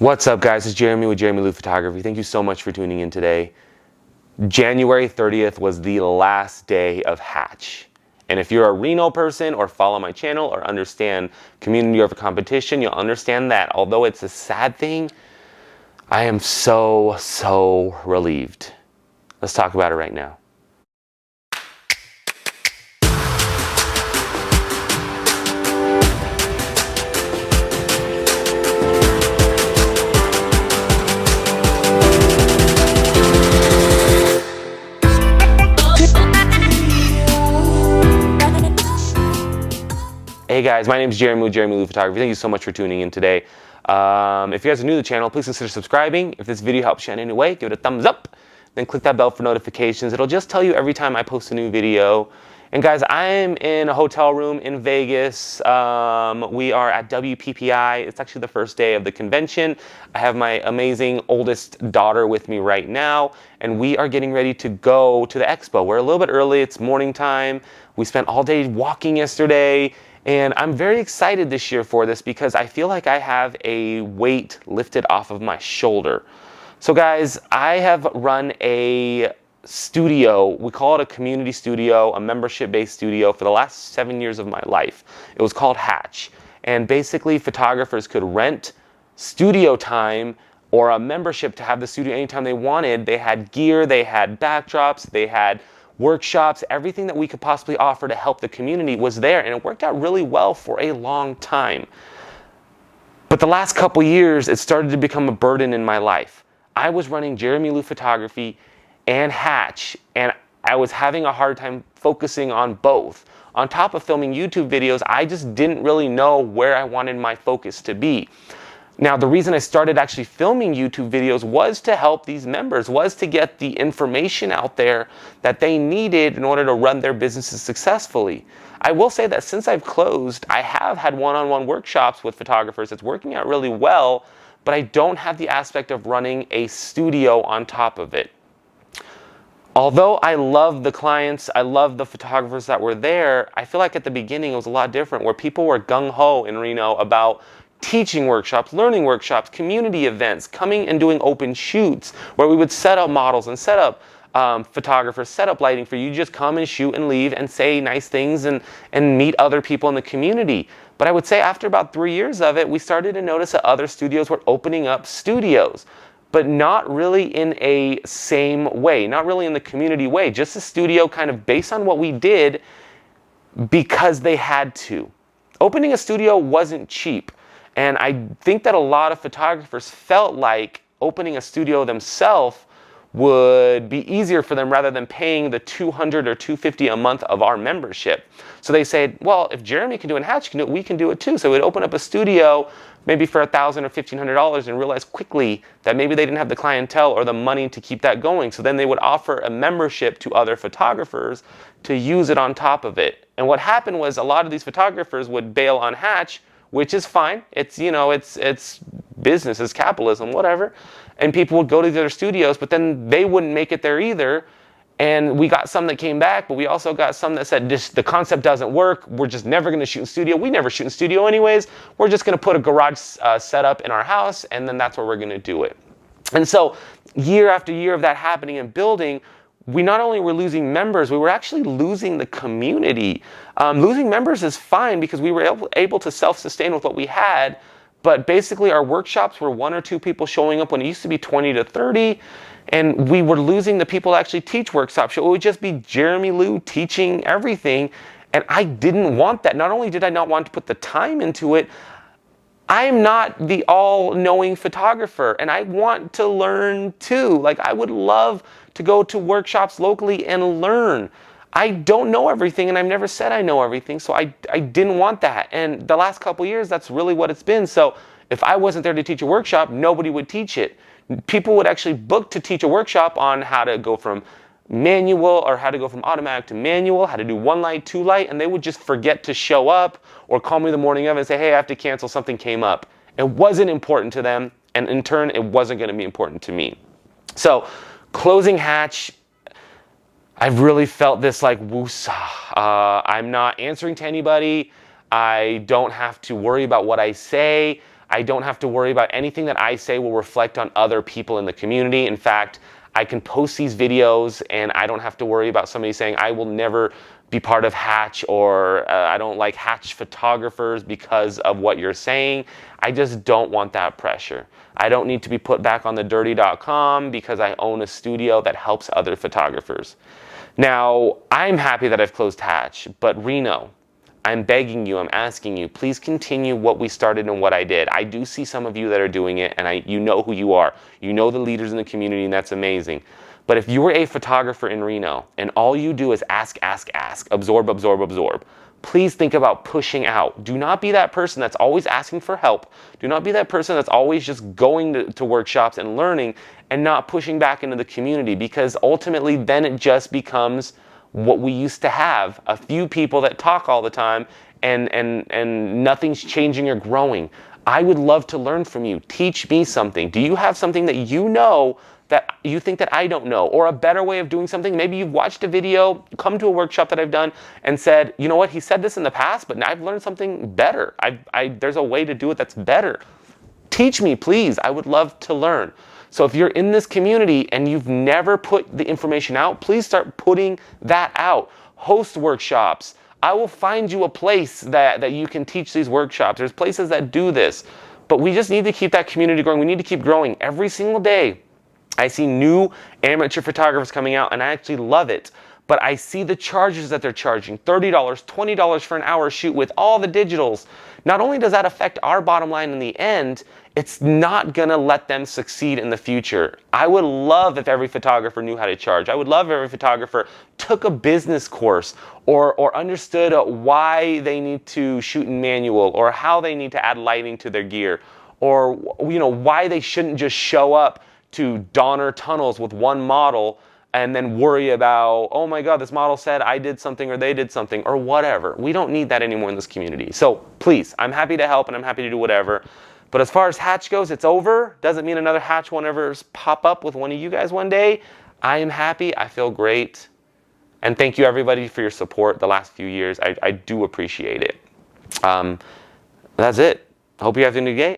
What's up, guys? It's Jeremy with Jeremy Lou Photography. Thank you so much for tuning in today. January 30th was the last day of Hatch. And if you're a Reno person or follow my channel or understand community over competition, you'll understand that although it's a sad thing, I am so relieved. Let's talk about it right now. Hey guys, my name is Jeremy with Jeremy Lou Photography. Thank you so much for tuning in today. If you guys are new to the channel, please consider subscribing. If this video helps you in any way, give it a thumbs up. Then click that bell for notifications. It'll just tell you every time I post a new video. And guys, I'm in a hotel room in Vegas. We are at WPPI. It's actually the first day of the convention. I have my amazing oldest daughter with me right now, and we are getting ready to go to the expo. We're a little bit early. It's morning time. We spent all day walking yesterday. And I'm very excited this year for this because I feel like I have a weight lifted off of my shoulder. So guys, I have run a studio. We call it a community studio, a membership-based studio for the last 7 years of my life. It was called Hatch. And basically photographers could rent studio time or a membership to have the studio anytime they wanted. They had gear, they had backdrops, they had workshops, everything that we could possibly offer to help the community was there, and it worked out really well for a long time. But the last couple years, it started to become a burden in my life. I was running Jeremy Lou Photography and Hatch, and I was having a hard time focusing on both. On top of filming YouTube videos, I just didn't really know where I wanted my focus to be. Now, the reason I started actually filming YouTube videos was to help these members, was to get the information out there that they needed in order to run their businesses successfully. I will say that since I've closed, I have had one-on-one workshops with photographers. It's working out really well, but I don't have the aspect of running a studio on top of it. Although I love the clients, I love the photographers that were there, I feel like at the beginning it was a lot different, where people were gung-ho in Reno about teaching workshops, learning workshops, community events, coming and doing open shoots where we would set up models and set up photographers, set up lighting for you to just come and shoot and leave and say nice things and meet other people in the community. But I would say after about 3 years of it, we started to notice that other studios were opening up studios, but not really in a same way, not really in the community way, just a studio kind of based on what we did because they had to. Opening a studio wasn't cheap. And I think that a lot of photographers felt like opening a studio themselves would be easier for them rather than paying the $200 or $250 a month of our membership. So they said, well, if Jeremy can do it and Hatch can do it, we can do it too. So we'd open up a studio maybe for $1,000 or $1,500 and realize quickly that maybe they didn't have the clientele or the money to keep that going. So then they would offer a membership to other photographers to use it on top of it. And what happened was a lot of these photographers would bail on Hatch, which is fine. It's, you know, it's business, it's capitalism, whatever. And people would go to the other studios, but then they wouldn't make it there either. And we got some that came back, but we also got some that said, the concept doesn't work. We're just never going to shoot in studio. We never shoot in studio anyways. We're just going to put a garage setup in our house, and then that's where we're going to do it. And so year after year of that happening and building, we not only were losing members, we were actually losing the community. Losing members is fine because we were able to self-sustain with what we had, but basically our workshops were 1 or 2 people showing up when it used to be 20 to 30, and we were losing the people to actually teach workshops. It would just be Jeremy Lou teaching everything, and I didn't want that. Not only did I not want to put the time into it, I'm not the all-knowing photographer, and I want to learn too. Like, I would love to go to workshops locally and learn. I don't know everything, and I've never said I know everything, so I didn't want that. And the last couple years, that's really what it's been. So if I wasn't there to teach a workshop, nobody would teach it. People would actually book to teach a workshop on how to go from manual or how to go from automatic to manual, how to do 1 light, 2 light, and they would just forget to show up or call me the morning of and say, hey, I have to cancel, something came up. It wasn't important to them, and in turn, it wasn't going to be important to me. So closing Hatch, I've really felt this like woosah. I'm not answering to anybody. I don't have to worry about what I say. I don't have to worry about anything that I say will reflect on other people in the community. In fact, I can post these videos and I don't have to worry about somebody saying I will never be part of Hatch, or I don't like Hatch photographers because of what you're saying. I just don't want that pressure. I don't need to be put back on the dirty.com because I own a studio that helps other photographers. Now, I'm happy that I've closed Hatch, but Reno, I'm begging you, I'm asking you, please continue what we started and what I did. I do see some of you that are doing it, and you know who you are. You know the leaders in the community, and that's amazing. But if you were a photographer in Reno, and all you do is ask, absorb, please think about pushing out. Do not be that person that's always asking for help. Do not be that person that's always just going to workshops and learning and not pushing back into the community, because ultimately then it just becomes what we used to have, a few people that talk all the time and nothing's changing or growing. I would love to learn from you. Teach me something. Do you have something that you know that you think that I don't know, or a better way of doing something? Maybe you've watched a video, come to a workshop that I've done and said, you know what, he said this in the past, but now I've learned something better. There's a way to do it that's better. Teach me, please. I would love to learn. So if you're in this community and you've never put the information out, please start putting that out. Host workshops. I will find you a place that you can teach these workshops. There's places that do this, but we just need to keep that community growing. We need to keep growing every single day. I see new amateur photographers coming out, and I actually love it. But I see the charges that they're charging, $30, $20 for an hour shoot with all the digitals. Not only does that affect our bottom line in the end, it's not gonna let them succeed in the future. I would love if every photographer knew how to charge. I would love if every photographer took a business course or understood why they need to shoot in manual, or how they need to add lighting to their gear, or why they shouldn't just show up to Donner tunnels with one model and then worry about, oh my God, this model said I did something or they did something or whatever. We don't need that anymore in this community. So please, I'm happy to help and I'm happy to do whatever. But as far as Hatch goes, it's over. Doesn't mean another Hatch won't ever pop up with one of you guys one day. I am happy. I feel great. And thank you everybody for your support the last few years. I do appreciate it. That's it. Hope you have a good day.